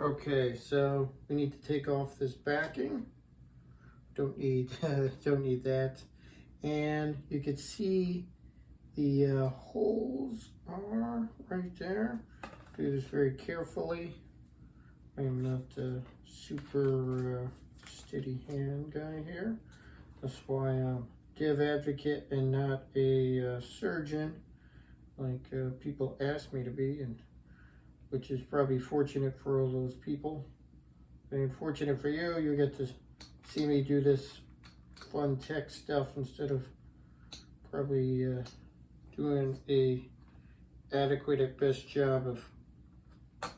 Okay, so we need to take off this backing. Don't need that. And you can see the holes are right there. Do this very carefully. I'm not a super steady hand guy here. That's why I'm a dev advocate and not a surgeon like people ask me to be, and which is probably fortunate for all those people. And fortunate for you, you get to see me do this fun tech stuff instead of probably doing a adequate at best job of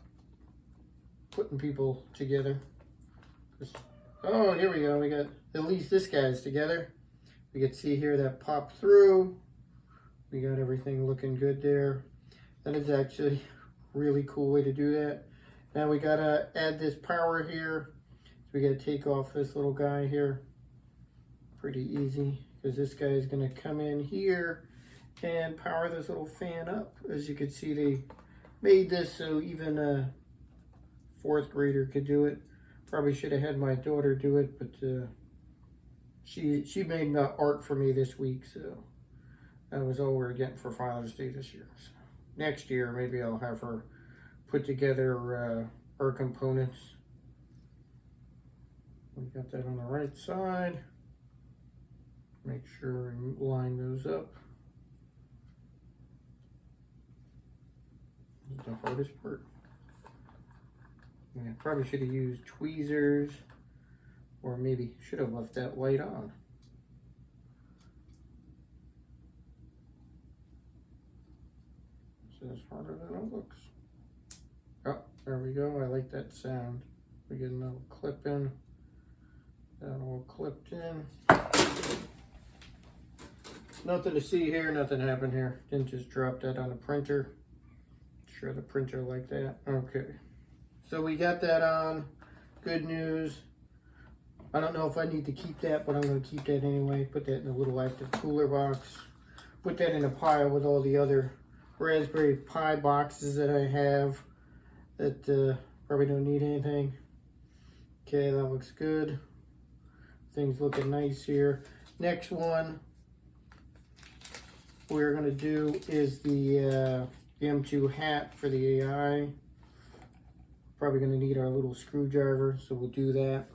putting people together. Oh, here we go. We got at least this guy's together. We can see here that popped through. We got everything looking good there. That is actually a really cool way to do that. Now we gotta add this power here. So we gotta take off this little guy here. Pretty easy, because this guy is gonna come in here and power this little fan up. As you can see, they made this so even a fourth grader could do it. Probably should have had my daughter do it, but she made art for me this week, so that was all we were getting for Father's Day this year. So next year, maybe I'll have her put together our components. We got that on the right side. Make sure and line those up. This is the hardest part. I probably should have used tweezers, or maybe should have left that light on. This is harder than it looks. Oh, there we go. I like that sound. We get another clip in. That all clipped in. Nothing to see here, nothing happened here. Didn't just drop that on the printer. Sure the printer like that. Okay. So we got that on. Good news. I don't know if I need to keep that, but I'm going to keep that anyway. Put that in a little active cooler box. Put that in a pile with all the other Raspberry Pi boxes that I have that probably don't need anything. Okay, that looks good. Things looking nice here. Next one we're going to do is the M2 hat for the AI. Probably going to need our little screwdriver, so we'll do that.